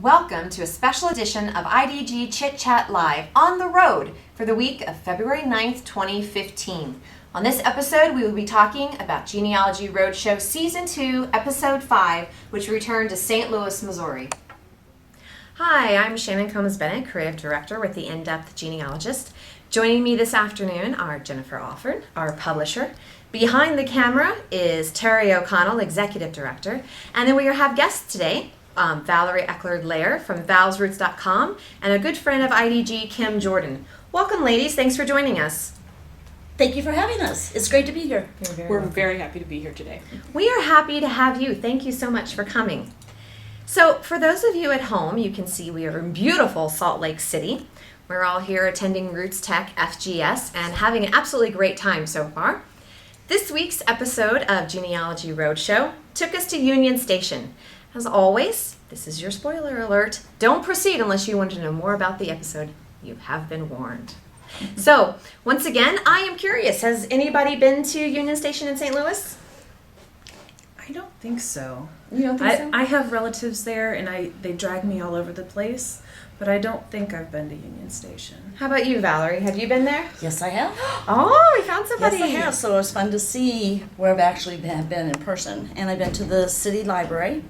Welcome to a special edition of IDG Chit Chat Live on the road for the week of February 9th, 2015. On this episode, we will be talking about Genealogy Roadshow Season 2, Episode 5, which returned to St. Louis, Missouri. Hi, I'm Shannon Combs-Bennett, Creative Director with the In-Depth Genealogist. Joining me this afternoon are Jennifer Alford, our publisher. Behind the camera is Terry O'Connell, Executive Director. And then we have guests today. Valerie Eckler-Lair from valsroots.com, and a good friend of IDG, Kim Jordan. Welcome, ladies. Thanks for joining us. Thank you for having us. It's great to be here. We're very happy to be here today. We are happy to have you. Thank you so much for coming. So, for those of you at home, you can see we are in beautiful Salt Lake City. We're all here attending Roots Tech FGS and having an absolutely great time so far. This week's episode of Genealogy Roadshow took us to Union Station. As always, this is your spoiler alert. Don't proceed unless you want to know more about the episode. You have been warned. So, once again, I am curious. Has anybody been to Union Station in St. Louis? I don't think so. You don't think so? I have relatives there, and they drag me all over the place, but I don't think I've been to Union Station. How about you, Valerie? Have you been there? Yes, I have. Oh, we found somebody. Yes, I have. So it was fun to see where I've actually been in person. And I've been to the city library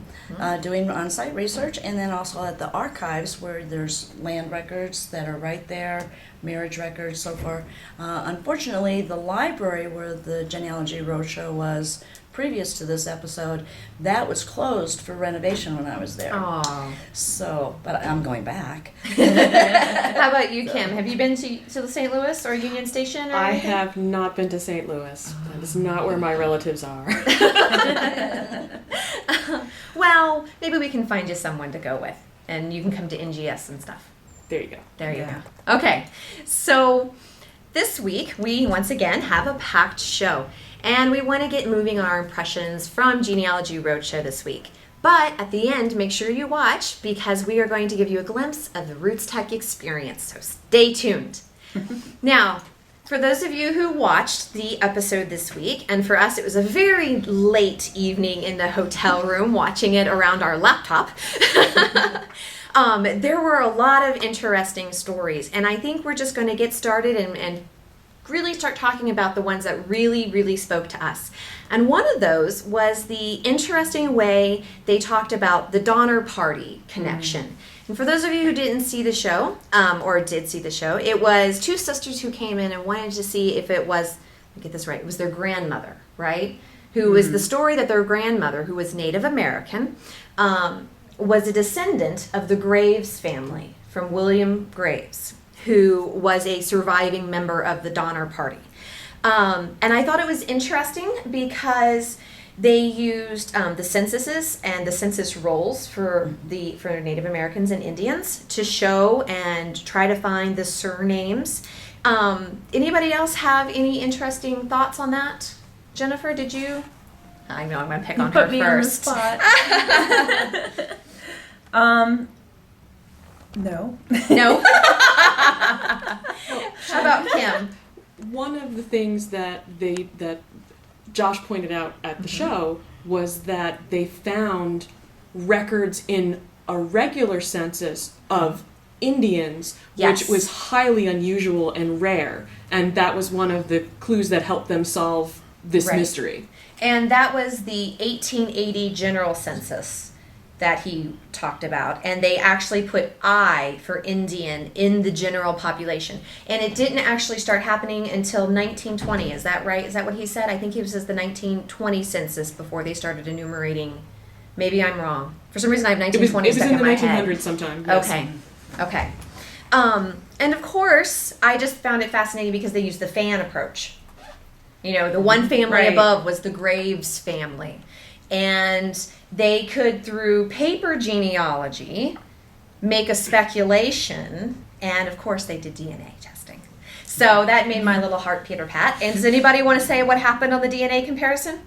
doing on-site research, and then also at the archives where there's land records that are right there, marriage records, so forth. Unfortunately, the library where the Genealogy Roadshow was previous to this episode, that was closed for renovation when I was there. Oh. So, but I'm going back. How about you, Kim? Have you been to the St. Louis or Union Station? Or I anything? have not been to St. Louis. That is not where my relatives are. Well, maybe we can find you someone to go with, and you can come to NGS and stuff. There you go. There you go. Okay, so this week we once again have a packed show, and we want to get moving on our impressions from Genealogy Roadshow this week. But at the end, make sure you watch because we are going to give you a glimpse of the Roots Tech experience, so stay tuned. Now, for those of you who watched the episode this week, and for us it was a very late evening in the hotel room watching it around our laptop, there were a lot of interesting stories, and I think we're just going to get started and really start talking about the ones that really, really spoke to us. And one of those was the interesting way they talked about the Donner Party connection. And for those of you who didn't see the show, or did see the show, it was two sisters who came in and wanted to see if it was, let me get this right, it was their grandmother, right? Who was the story that their grandmother, who was Native American, was a descendant of the Graves family from William Graves, who was a surviving member of the Donner Party. And I thought it was interesting because they used the censuses and the census rolls for Native Americans and Indians to show and try to find the surnames. Anybody else have any interesting thoughts on that? Jennifer, did you? I know I'm going to pick on her Put me first. on the spot. No. No? How about Kim? One of the things that Josh pointed out at the show was that they found records in a regular census of Indians, Yes. which was highly unusual and rare, and that was one of the clues that helped them solve this Right. mystery. And that was the 1880 general census that he talked about. And they actually put I for Indian in the general population. And it didn't actually start happening until 1920. Is that right? Is that what he said? I think he says the 1920 census before they started enumerating. Maybe I'm wrong. For some reason I have 1920 It was stuck in the my head. 1900s sometime. Yes. Okay. And of course, I just found it fascinating because they used the fan approach. You know, the one family Right. above was the Graves family. And they could, through paper genealogy, make a speculation. And of course, they did DNA testing. So that made my little heart pitter-pat. And does anybody want to say what happened on the DNA comparison?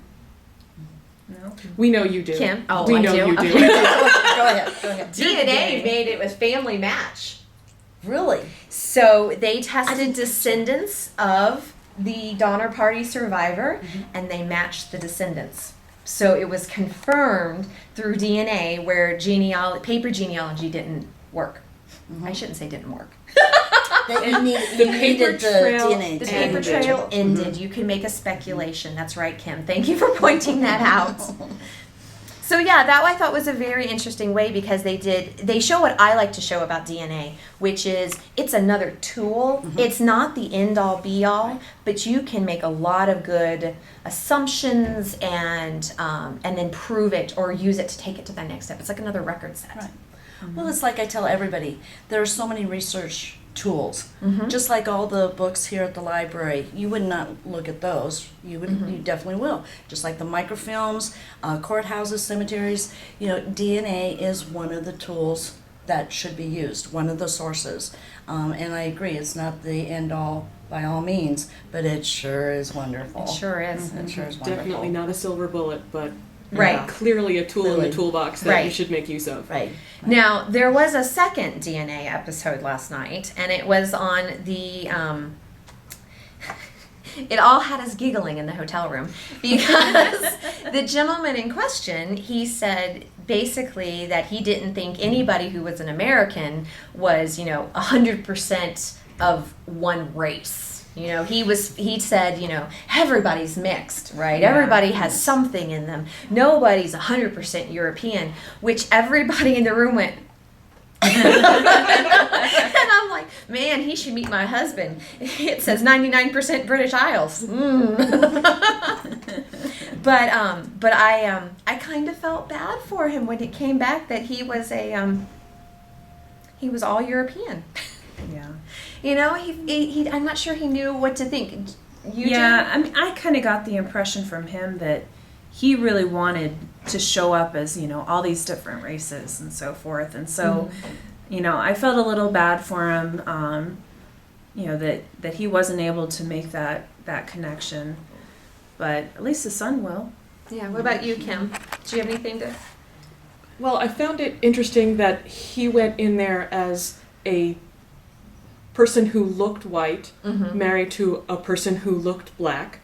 No. We know you do. Kim? Oh, we I know do? you do. Okay. Go ahead. DNA made it with family match. Really? So they tested descendants of the Donner Party survivor, and they matched the descendants. So it was confirmed through DNA where paper genealogy didn't work. I shouldn't say didn't work. That you paper needed the trail DNA. The to paper be trail individual. ended. You can make a speculation. That's right, Kim. Thank you for pointing that out. So yeah, that I thought was a very interesting way because they show what I like to show about DNA, which is it's another tool. It's not the end all be all, but you can make a lot of good assumptions and then prove it or use it to take it to the next step. It's like another record set. Right. Well, it's like I tell everybody, there are so many research tools. Just like all the books here at the library, you would not look at those. You would, you definitely will. Just like the microfilms, courthouses, cemeteries. You know, DNA is one of the tools that should be used. One of the sources. And I agree, it's not the end all by all means, but it sure is wonderful. It sure is. It sure is wonderful. Definitely not a silver bullet, but Right. clearly a tool in Clearly. the toolbox that Right. you should make use of. Right. Now, there was a second DNA episode last night, and it was on the. It all had us giggling in the hotel room because the gentleman in question, he said basically that he didn't think anybody who was an American was, 100% of one race. He said, everybody's mixed, right? Yeah. Everybody has something in them. Nobody's 100% European, which everybody in the room went, and I'm like, man, he should meet my husband. It says 99% British Isles. But I kind of felt bad for him when it came back that he was he was all European. Yeah. He I'm not sure he knew what to think. You Yeah, I mean, I kind of got the impression from him that he really wanted to show up as, all these different races and so forth. And so, I felt a little bad for him, that he wasn't able to make that connection. But at least his son will. Yeah. What about you, Kim? Do you have anything to? Well, I found it interesting that he went in there as a person who looked white, married to a person who looked black,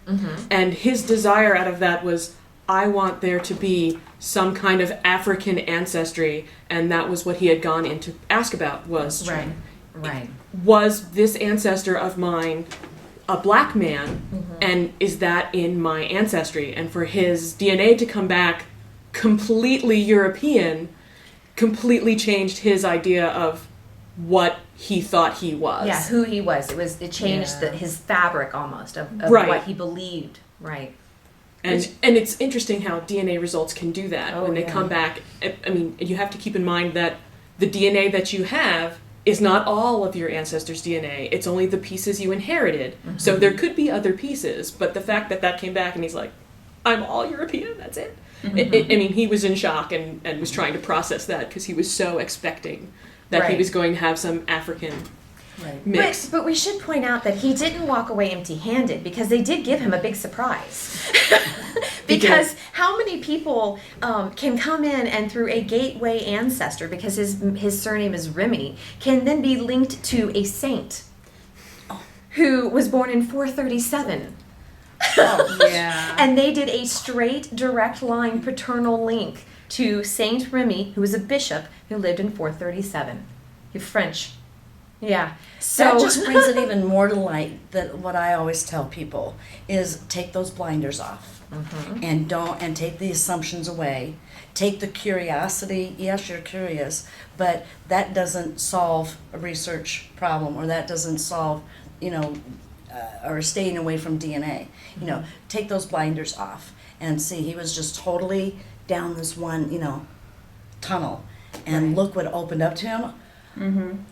and his desire out of that was, I want there to be some kind of African ancestry, and that was what he had gone in to ask about was, Right. was this ancestor of mine a black man, and is that in my ancestry? And for his DNA to come back completely European, completely changed his idea of what he thought he was. Yeah, who he was. It changed Yeah. his fabric almost of Right. what he believed. Right. And it's interesting how DNA results can do that. Oh, when they yeah. come back, I mean, you have to keep in mind that the DNA that you have is not all of your ancestors' DNA. It's only the pieces you inherited. So there could be other pieces, but the fact that came back and he's like, I'm all European, that's it. I mean, he was in shock and was trying to process that because he was so expecting that he Right. was going to have some African mix. But we should point out that he didn't walk away empty-handed because they did give him a big surprise. Because how many people can come in and through a gateway ancestor, because his surname is Remy, can then be linked to a saint who was born in 437. Yeah. And they did a straight, direct line paternal link to Saint Remy, who was a bishop who lived in 437. You're French. Yeah. So That just brings it even more to light that what I always tell people is take those blinders off and take the assumptions away. Take the curiosity. Yes, you're curious, but that doesn't solve a research problem, or that doesn't solve, or staying away from DNA. Take those blinders off and see. He was just totally down this one, tunnel, and look what opened up to him.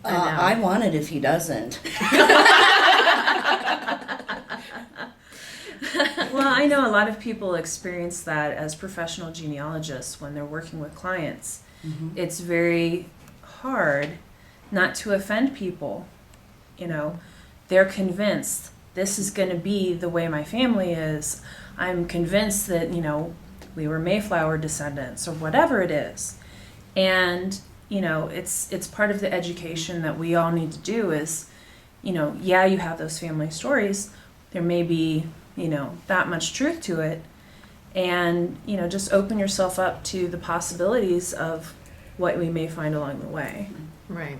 I want it if he doesn't. Well, I know a lot of people experience that as professional genealogists when they're working with clients. It's very hard not to offend people. They're convinced this is going to be the way my family is. I'm convinced that, we were Mayflower descendants or whatever it is. And, it's part of the education that we all need to do is, you have those family stories. There may be, that much truth to it. and just open yourself up to the possibilities of what we may find along the way. Right.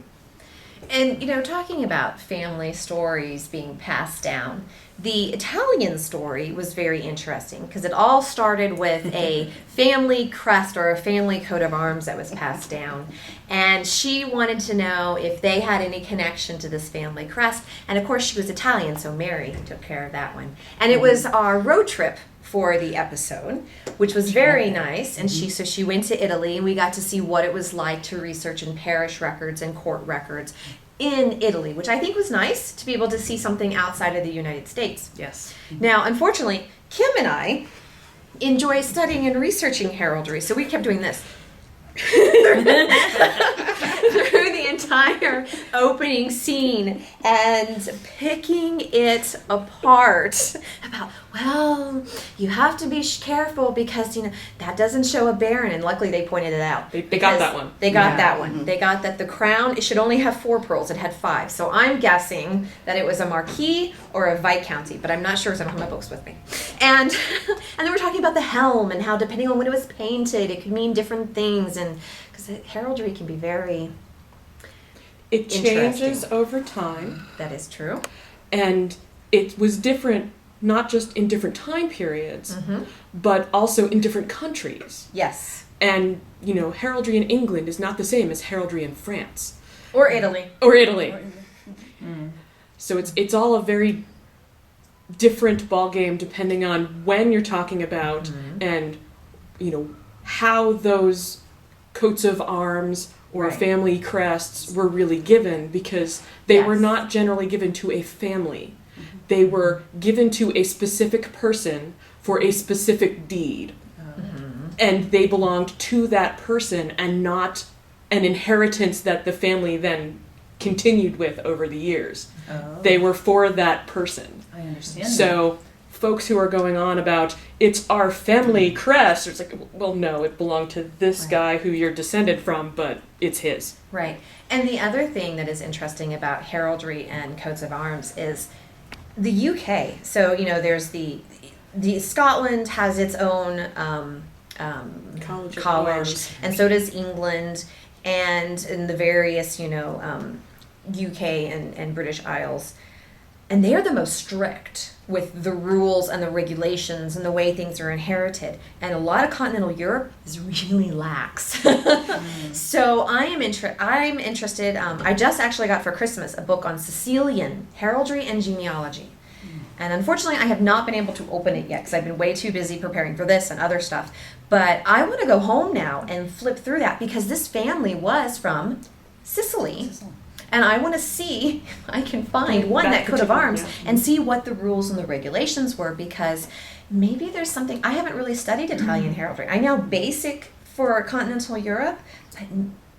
And, talking about family stories being passed down, the Italian story was very interesting because it all started with a family crest or a family coat of arms that was passed down. And she wanted to know if they had any connection to this family crest. And, of course, she was Italian, so Mary took care of that one. And it was our road trip for the episode, which was very nice. And she went to Italy, and we got to see what it was like to research in parish records and court records in Italy, which I think was nice to be able to see something outside of the United States. Yes. Now, unfortunately, Kim and I enjoy studying and researching heraldry, so we kept doing this. Through the entire opening scene and picking it apart about, well, you have to be careful because that doesn't show a baron, and luckily they pointed it out. They got that one. They got that one. They got that the crown, it should only have 4 pearls. It had 5. So I'm guessing that it was a marquis or a viscounty, but I'm not sure because I don't have my books with me. And then we're talking about the helm and how depending on when it was painted, it could mean different things, and because heraldry can be very It changes over time. That is true. And it was different, not just in different time periods, but also in different countries. Yes. And, heraldry in England is not the same as heraldry in France. Or Italy. Or Italy. So it's all a very different ballgame depending on when you're talking about and, how those coats of arms or family crests were really given, because they were not generally given to a family. They were given to a specific person for a specific deed. And they belonged to that person and not an inheritance that the family then continued with over the years. They were for that person. I understand. So folks who are going on about, it's our family crest, it's like, well, no, it belonged to this guy who you're descended from, but it's his. Right. And the other thing that is interesting about heraldry and coats of arms is the UK. So, there's the Scotland has its own College, college, and so does England, and in the various, UK and British Isles. And they are the most strict with the rules and the regulations and the way things are inherited. And a lot of continental Europe is really lax. So I'm interested. I just actually got for Christmas a book on Sicilian heraldry and genealogy. And unfortunately, I have not been able to open it yet because I've been way too busy preparing for this and other stuff. But I want to go home now and flip through that because this family was from Sicily. And I want to see if I can find that coat of arms and see what the rules and the regulations were, because maybe there's something. I haven't really studied Italian heraldry. I know basic for continental Europe, but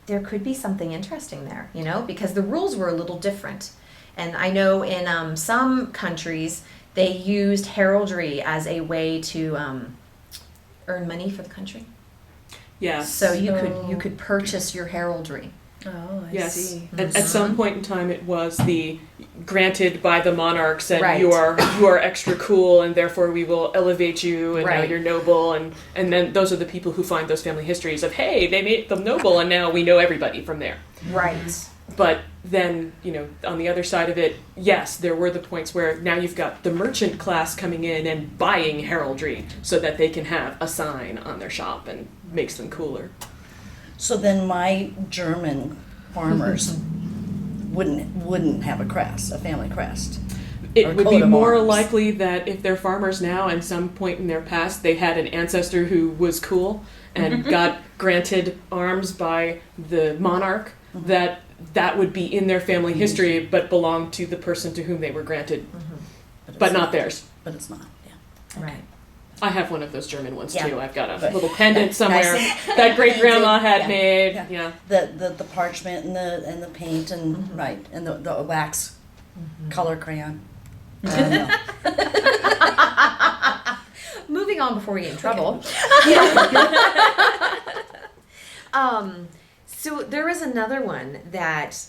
there could be something interesting there, because the rules were a little different. And I know in some countries they used heraldry as a way to earn money for the country. Yes. So you could purchase your heraldry. Oh, I see. At some point in time, it was the granted by the monarchs, and Right. you are extra cool, and therefore we will elevate you, and now Right. you're noble, and then those are the people who find those family histories of, hey, they made them noble, and now we know everybody from there. Right. But then, on the other side of it, yes, there were the points where now you've got the merchant class coming in and buying heraldry so that they can have a sign on their shop and makes them cooler. So then my German farmers wouldn't have a crest, a family crest. Or It would coat be of more arms. likely that if they're farmers now and some point in their past they had an ancestor who was cool and got granted arms by the monarch, that would be in their family history but belonged to the person to whom they were granted, it's but not theirs. But it's not, yeah. Right. I have one of those German ones Yeah. too. I've got a But- little pendant somewhere Nice. that great grandma had Yeah. made. Yeah. Yeah. The parchment and the paint and and the wax color crayon. Moving on before we get in trouble. So there was another one that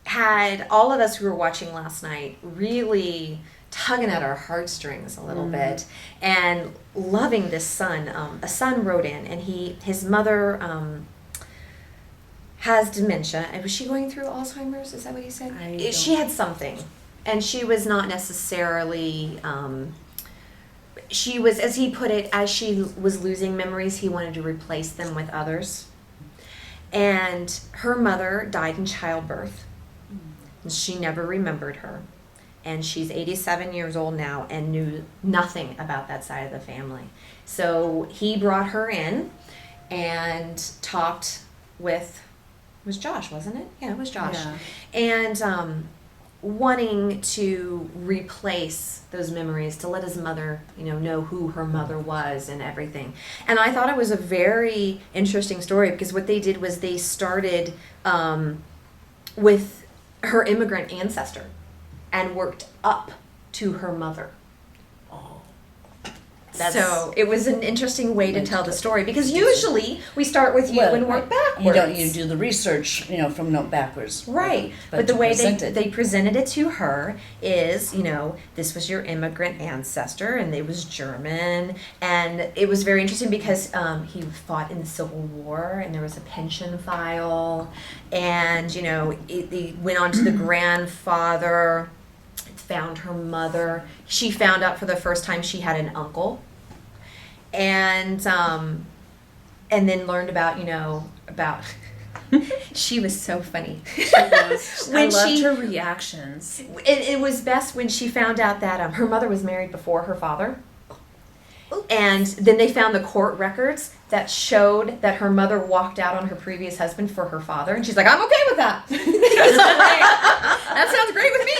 had all of us who were watching last night really tugging at our heartstrings a little bit, and loving this son. A son wrote in, and his mother has dementia. And was she going through Alzheimer's? Is that what he said? She had something, and she was not necessarily. She was, as he put it, as she was losing memories, he wanted to replace them with others. And her mother died in childbirth. And she never remembered her. And she's 87 years old now and knew nothing about that side of the family. So he brought her in and talked with, it was Josh, wasn't it? Yeah, it was Josh. Yeah. And wanting to replace those memories, to let his mother, know who her mother was and everything. And I thought it was a very interesting story, because what they did was they started with her immigrant ancestor and worked up to her mother. So it was an interesting way to tell the story, because usually we start with you and work backwards. You do the research, from note backwards. Right. But the way they presented it to her is, this was your immigrant ancestor, and they was German. And it was very interesting because he fought in the Civil War, and there was a pension file. And, they went on to the grandfather, found her mother. She found out for the first time she had an uncle. And then learned about she was so funny. She was. I loved her reactions. It was best when she found out that her mother was married before her father. And then they found the court records that showed that her mother walked out on her previous husband for her father, and she's like, "I'm okay with that." That sounds great with me.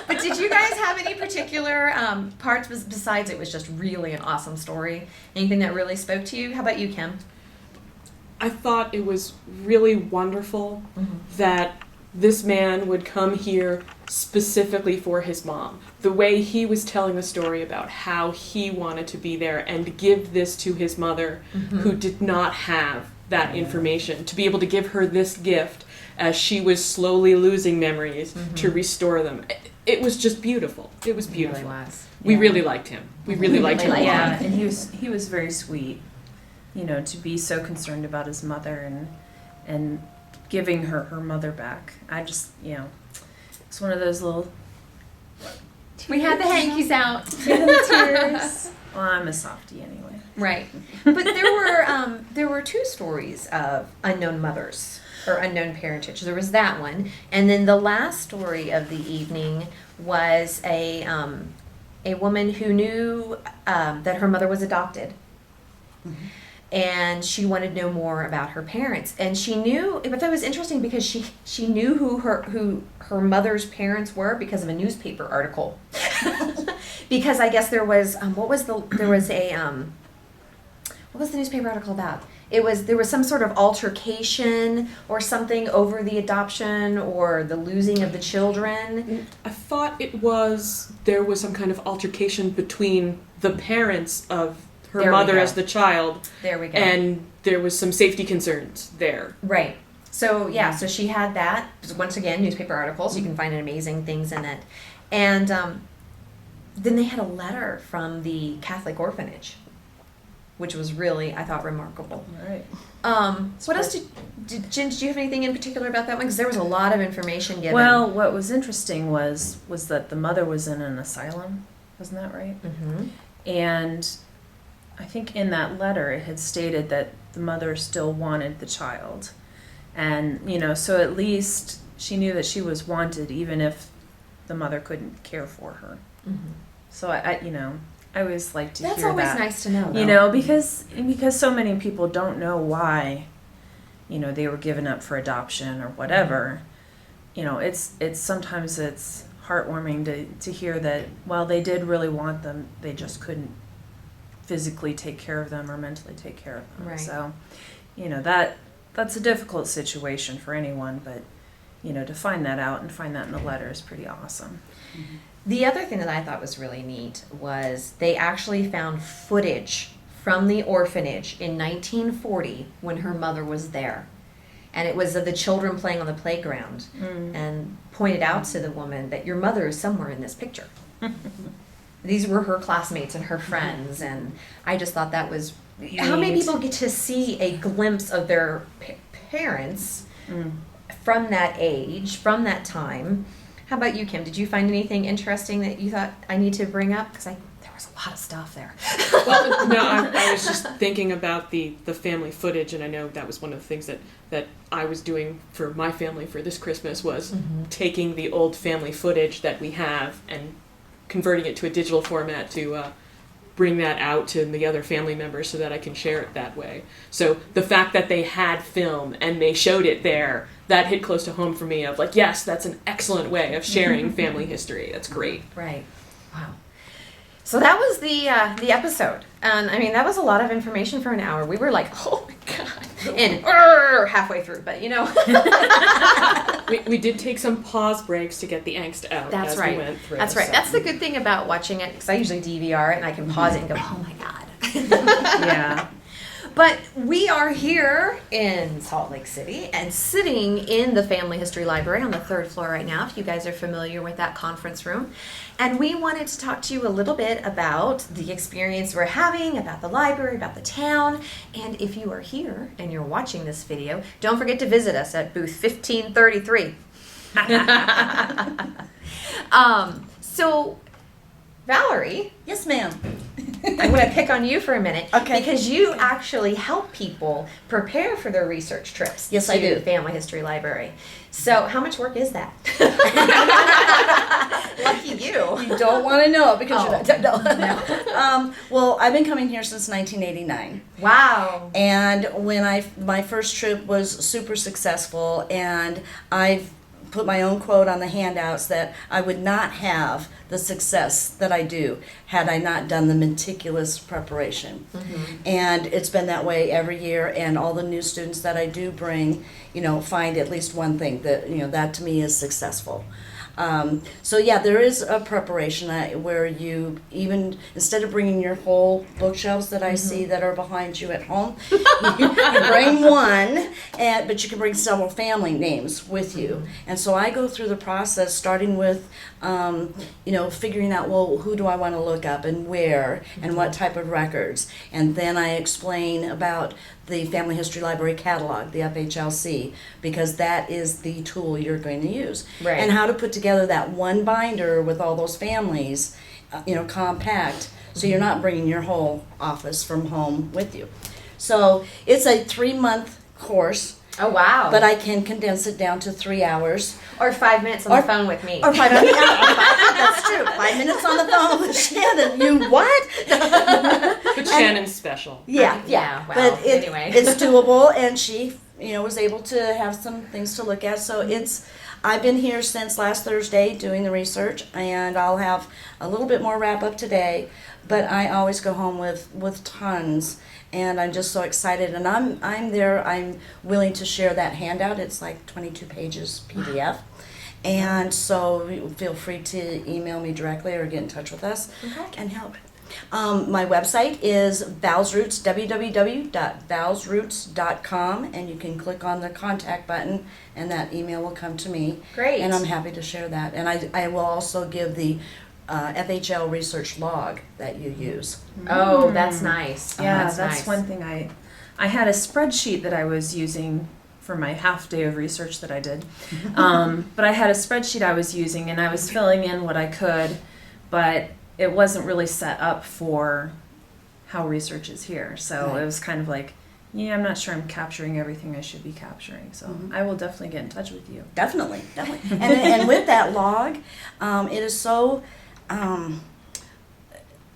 But did you guys have any particular parts besides it was just really an awesome story? Anything that really spoke to you? How about you, Kim? I thought it was really wonderful that this man would come here specifically for his mom. The way he was telling the story about how he wanted to be there and give this to his mother, who did not have that information, to be able to give her this gift as she was slowly losing memories to restore them. It was just beautiful. It was beautiful. It really was. We really liked him. We really liked him a lot. Yeah, and he was very sweet. To be so concerned about his mother and giving her mother back. I just, it's one of those little. We had the hankies out. Tears. Well, I'm a softie anyway. Right. But there were two stories of unknown mothers or unknown parentage. There was that one, and then the last story of the evening was a woman who knew that her mother was adopted. And she wanted to know more about her parents, and she knew. But that was interesting because she knew who her mother's parents were because of a newspaper article. Because I guess there was what was the newspaper article about? There was some sort of altercation or something over the adoption or the losing of the children. I thought there was some kind of altercation between the parents of her mother as the child. There we go. And there was some safety concerns there. Right. So, so she had that. Once again, newspaper articles. You can find amazing things in it. And then they had a letter from the Catholic orphanage, which was really, I thought, remarkable. Right. What else Jen, did you have anything in particular about that one? Because there was a lot of information given. Well, what was interesting was that the mother was in an asylum. Wasn't that right? Mm-hmm. And I think in that letter it had stated that the mother still wanted the child. And, so at least she knew that she was wanted even if the mother couldn't care for her. Mm-hmm. So I always like to hear that. That's always nice to know, though. Because so many people don't know why, they were given up for adoption or whatever. It's sometimes it's heartwarming to hear that, well, they did really want them, they just couldn't physically take care of them or mentally take care of them. Right. So, that's a difficult situation for anyone, but, to find that out and find that in the letter is pretty awesome. Mm-hmm. The other thing that I thought was really neat was they actually found footage from the orphanage in 1940 when her mother was there. and it was of the children playing on the playground, and pointed out to the woman that your mother is somewhere in this picture. These were her classmates and her friends, and I just thought that was how many Neat. people get to see a glimpse of their parents from that age, from that time. How about you, Kim? Did you find anything interesting that you thought I need to bring up? Because there was a lot of stuff there. Well, no, I was just thinking about the family footage, and I know that was one of the things that I was doing for my family for this Christmas was taking the old family footage that we have and converting it to a digital format to bring that out to the other family members so that I can share it that way. So the fact that they had film and they showed it there, that hit close to home for me of like, yes, that's an excellent way of sharing family history. That's great. Right. Wow. So that was the episode. And I mean, that was a lot of information for an hour. We were like, oh my God. And halfway through, but you know. We did take some pause breaks to get the angst out That's as right. we went through. That's right. so. That's the good thing about watching it, because I usually DVR it and I can pause it and go, oh my God. Yeah. But we are here in Salt Lake City and sitting in the Family History Library on the 3rd floor right now, if you guys are familiar with that conference room. And we wanted to talk to you a little bit about the experience we're having, about the library, about the town. And if you are here and you're watching this video, don't forget to visit us at booth 1533. So, Valerie, Yes, ma'am. I'm going to pick on you for a minute. Okay. Because you actually help people prepare for their research trips. Yes, to I do. the Family History Library. So, how much work is that? Lucky you. You don't want to know because Oh. you're not. No. Well, I've been coming here since 1989. Wow. And when my first trip was super successful, and I've put my own quote on the handouts that I would not have the success that I do had I not done the meticulous preparation. And it's been that way every year, and all the new students that I do bring, find at least one thing that, that to me is successful. So yeah, there is a preparation where you even, instead of bringing your whole bookshelves that I see that are behind you at home, you bring one, but you can bring several family names with you. And so I go through the process starting with, figuring out, well, who do I want to look up and where and what type of records. And then I explain about the Family History Library Catalog, the FHLC, because that is the tool you're going to use. Right. And how to put together that one binder with all those families, compact, so you're not bringing your whole office from home with you. So it's a 3-month course, Oh, wow. but I can condense it down to 3 hours. Or 5 minutes on the phone with me. Or 5 minutes. That's true. 5 minutes on the phone with Shannon. You what? But Shannon's special. Yeah. Yeah, well, But anyway. it's doable, and she, was able to have some things to look at. So I've been here since last Thursday doing the research, and I'll have a little bit more wrap up today. But I always go home with tons, and I'm just so excited. And I'm there. I'm willing to share that handout. It's like 22 pages PDF. And so feel free to email me directly or get in touch with us and help. My website is valsroots, www.valsroots.com, and you can click on the contact button and that email will come to me. Great. And I'm happy to share that. And I will also give the FHL research log that you use. Oh, that's nice. Yeah, that's that's nice. one thing I had a spreadsheet that I was using for my half day of research that I did. But I had a spreadsheet I was using, and I was filling in what I could, but it wasn't really set up for how research is here. So Right. it was kind of like, yeah, I'm not sure I'm capturing everything I should be capturing. So I will definitely get in touch with you. Definitely. And with that log, it is so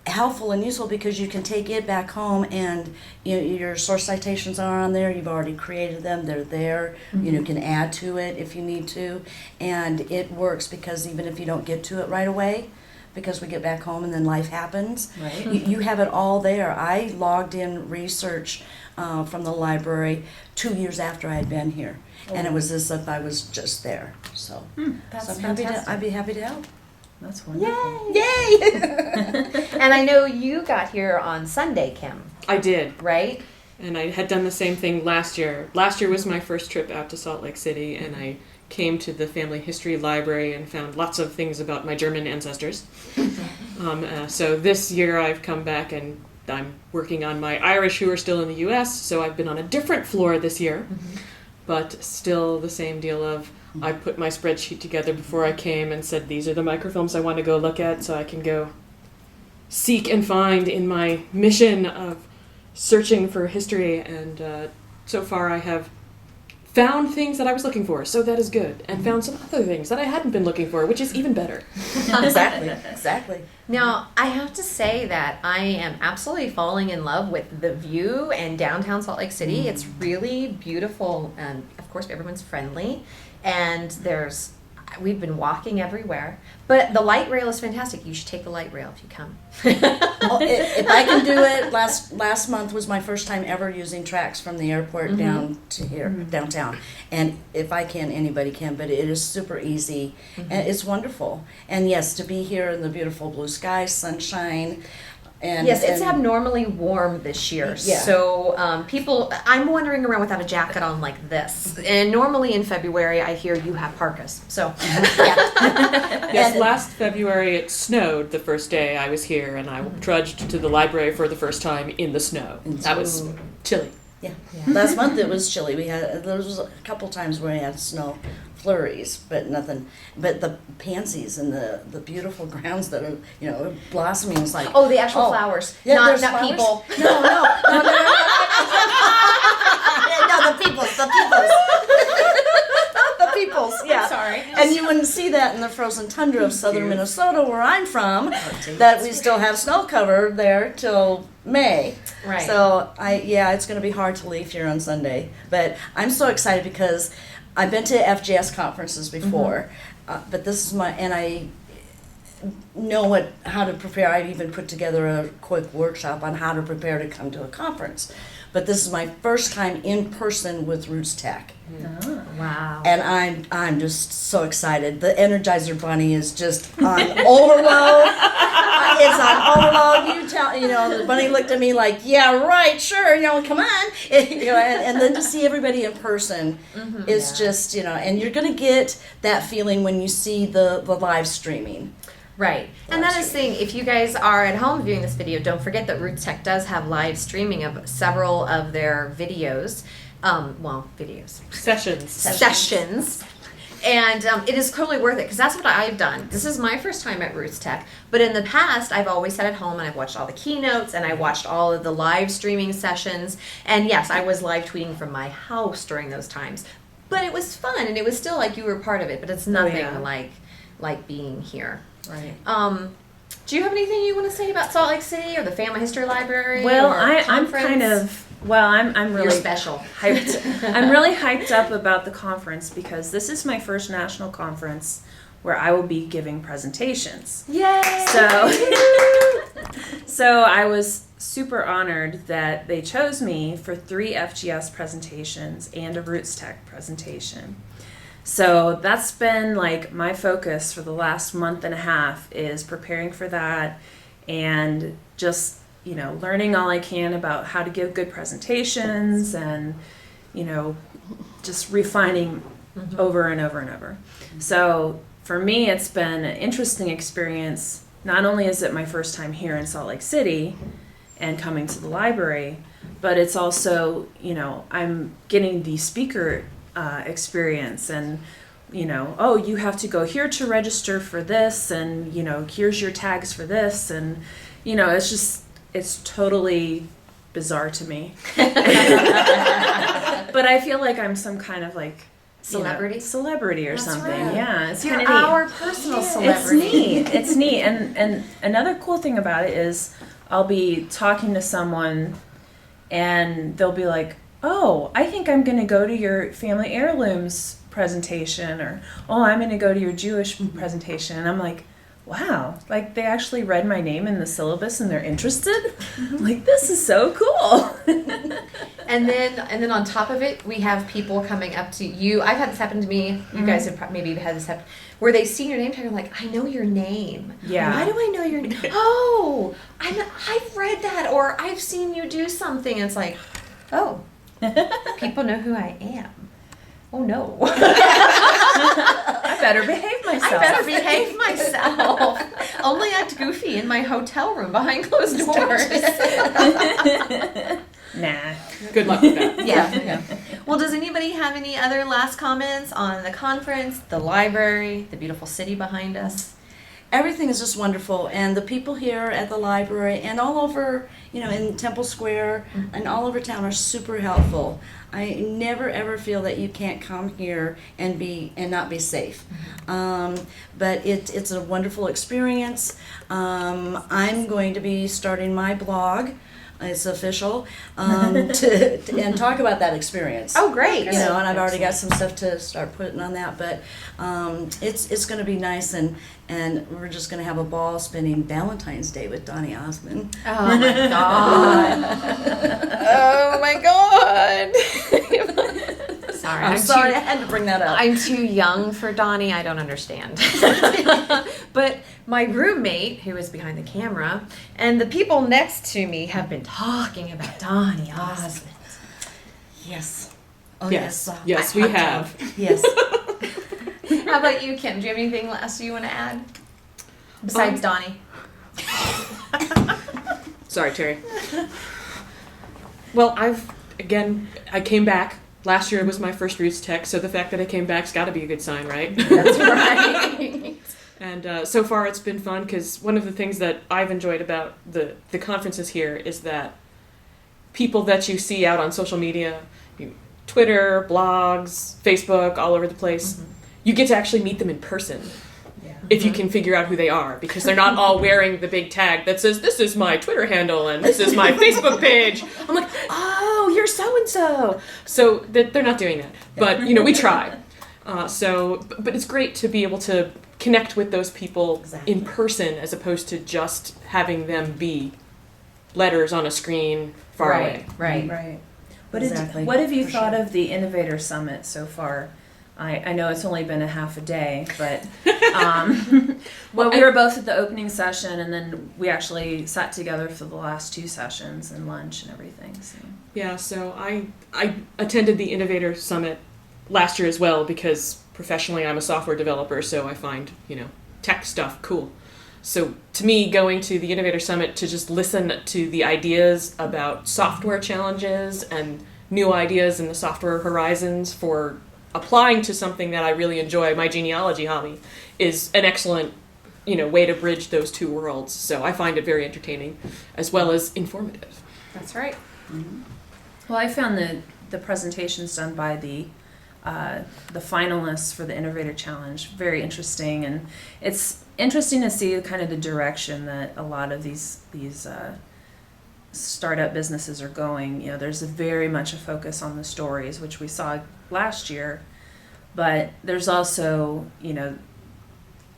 helpful and useful because you can take it back home, and your source citations are on there. You've already created them. They're there. You can add to it if you need to, and it works because even if you don't get to it right away, because we get back home and then life happens, Right. you have it all there. I logged in research from the library 2 years after I had been here, and it was as if I was just there. So, That's so fantastic. I'd be happy to help. That's wonderful. Yay! And I know you got here on Sunday, Kim, I did. right? And I had done the same thing last year. Last year was my first trip out to Salt Lake City, and I came to the family history library and found lots of things about my German ancestors. So this year I've come back and I'm working on my Irish who are still in the U.S., so I've been on a different floor this year, but still the same deal of I put my spreadsheet together before I came and said these are the microfilms I want to go look at so I can go seek and find in my mission of searching for history, and so far I have found things that I was looking for, so that is good, and found some other things that I hadn't been looking for, which is even better. Exactly. Now, I have to say that I am absolutely falling in love with the view and downtown Salt Lake City. It's really beautiful, and of course everyone's friendly, and we've been walking everywhere. But the light rail is fantastic. You should take the light rail if you come. If I can do it, last month was my first time ever using tracks from the airport down to here, downtown. And if I can, anybody can, but it is super easy and it's wonderful. And yes, to be here in the beautiful blue sky, sunshine. And, yes, it's abnormally warm this year. Yeah. So I'm wandering around without a jacket on like this. And normally in February, I hear you have parkas. So, yeah. Yes, last February it snowed the first day I was here, and I trudged to the library for the first time in the snow. That was chilly. Yeah. Last month it was chilly. There was a couple times where we had snow flurries, but nothing. But the pansies and the beautiful grounds that are blossoming is like Oh, the actual flowers, yeah, not there's not flowers? people. No, the peoples. The peoples, yeah. Sorry. And you wouldn't see that in the frozen tundra of southern Minnesota, where I'm from, that we still have snow cover there till May. Right. So it's going to be hard to leave here on Sunday, but I'm so excited because I've been to FGS conferences before, but this is and I know how to prepare. I've even put together a quick workshop on how to prepare to come to a conference. But this is my first time in person with Roots Tech. Oh, wow. And I'm just so excited. The Energizer Bunny is just on overload. It's on overload. The bunny looked at me like, yeah, right, sure, come on. And then to see everybody in person is just, and you're going to get that feeling when you see the live streaming. Right. And that is the thing, if you guys are at home viewing this video, don't forget that Roots Tech does have live streaming of several of their videos. Sessions. And it is totally worth it because that's what I've done. This is my first time at Roots Tech, but in the past I've always sat at home and I've watched all the keynotes and I watched all of the live streaming sessions. And yes, I was live tweeting from my house during those times, but it was fun and it was still like you were part of it. But it's nothing like being here. Right. Do you have anything you want to say about Salt Lake City or the Family History Library? Well, or I'm really You're special. hyped. I'm really hyped up about the conference because this is my first national conference where I will be giving presentations. Yay! So I was super honored that they chose me for 3 FGS presentations and a Roots Tech presentation. So that's been like my focus for the last month and a half is preparing for that and just, learning all I can about how to give good presentations and, just refining over and over and over. So for me, it's been an interesting experience. Not only is it my first time here in Salt Lake City and coming to the library, but it's also, I'm getting the speaker experience and you have to go here to register for this and here's your tags for this and it's totally bizarre to me. But I feel like I'm some kind of like celebrity or That's something. right. Yeah, it's You're kind of neat. our personal celebrity. It's neat. And another cool thing about it is I'll be talking to someone and they'll be like, oh, I think I'm going to go to your family heirlooms presentation, or, oh, I'm going to go to your Jewish presentation. And I'm like, wow, like they actually read my name in the syllabus and they're interested? Like, this is so cool. And then on top of it, we have people coming up to you. I've had this happen to me. You guys have maybe had this happen, where they see your name tag and they're like, I know your name. Yeah. Why do I know your name? Oh, I've read that, or I've seen you do something. And it's like, Oh, people know who I am. Oh no. I better behave myself. I better behave myself. Only act goofy in my hotel room behind closed doors. Nah. Good luck with that. Yeah. Well, does anybody have any other last comments on the conference, the library, the beautiful city behind us? Everything is just wonderful, and the people here at the library and all over, in Temple Square and all over town are super helpful. I never ever feel that you can't come here and not be safe. But it's a wonderful experience. I'm going to be starting my blog. It's official, and talk about that experience. Oh, great. And I've already got some stuff to start putting on that, but it's going to be nice, and we're just going to have a ball spending Valentine's Day with Donny Osmond. Oh my god. Oh my god. Sorry, I'm sorry, I had to bring that up. I'm too young for Donnie. I don't understand. But my roommate, who is behind the camera, and the people next to me have been talking about Donnie Osmond. Yes. Oh, yes, we have. Yes. How about you, Kim? Do you have anything else you want to add? Besides Donnie? Sorry, Terry. Well, I came back. Last year was my first Roots Tech, so the fact that I came back's got to be a good sign, right? That's right. And so far it's been fun, because one of the things that I've enjoyed about the conferences here is that people that you see out on social media, Twitter, blogs, Facebook, all over the place, you get to actually meet them in person. If you can figure out who they are, because they're not all wearing the big tag that says, this is my Twitter handle and this is my Facebook page. I'm like, oh, you're so-and-so. So they're not doing that. But, we try. But it's great to be able to connect with those people in person, as opposed to just having them be letters on a screen far away. Right. What Exactly. what have you For thought sure. of the Innovator Summit so far? I know it's only been a half a day, but well, we were both at the opening session, and then we actually sat together for the last two sessions and lunch and everything. So. Yeah, so I attended the Innovator Summit last year as well, because professionally I'm a software developer, so I find, tech stuff cool. So to me, going to the Innovator Summit to just listen to the ideas about software challenges and new ideas in the software horizons for applying to something that I really enjoy, my genealogy hobby, is an excellent, way to bridge those two worlds. So I find it very entertaining as well as informative. That's right. Well, I found the presentations done by the finalists for the Innovator Challenge very interesting, and it's interesting to see kind of the direction that a lot of these startup businesses are going. There's very much a focus on the stories, which we saw last year, but there's also a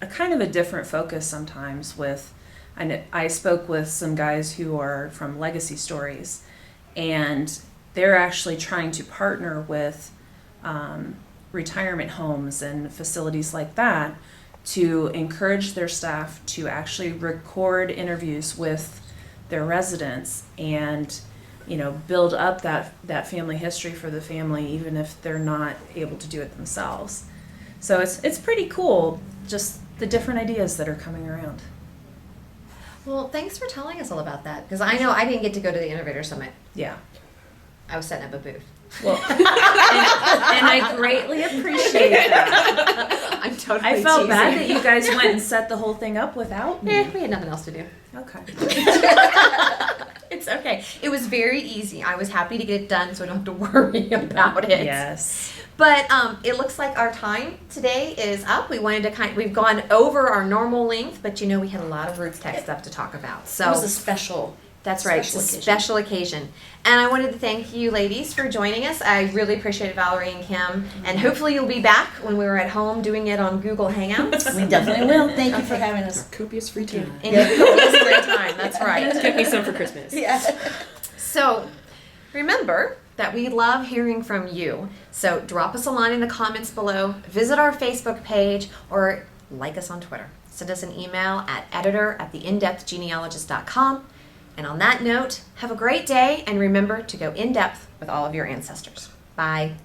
kind of a different focus sometimes with. I spoke with some guys who are from Legacy Stories, and they're actually trying to partner with retirement homes and facilities like that to encourage their staff to actually record interviews with their residents and build up that family history for the family, even if they're not able to do it themselves. So it's pretty cool, just the different ideas that are coming around. Well, thanks for telling us all about that, because I know I didn't get to go to the Innovator Summit. Yeah. I was setting up a booth. Well, and I greatly appreciate that. I'm totally I felt bad that teasing. you guys went and set the whole thing up without me. We had nothing else to do. Okay. It's okay. It was very easy. I was happy to get it done, so I don't have to worry about it. Yes. But it looks like our time today is up. We wanted to we've gone over our normal length, but we had a lot of Roots Tech stuff to talk about. So It was a special. that's right, special it's a occasion. special occasion. And I wanted to thank you ladies for joining us. I really appreciate it, Valerie and Kim. And hopefully you'll be back when we were at home doing it on Google Hangouts. We definitely will. Thank you for having us. Copious free time. In copious free time, that's right. Get me some for Christmas. Yeah. So remember that we love hearing from you. So drop us a line in the comments below, visit our Facebook page, or like us on Twitter. Send us an email at editor@theinDepthGenealogist.com. And on that note, have a great day and remember to go in depth with all of your ancestors. Bye.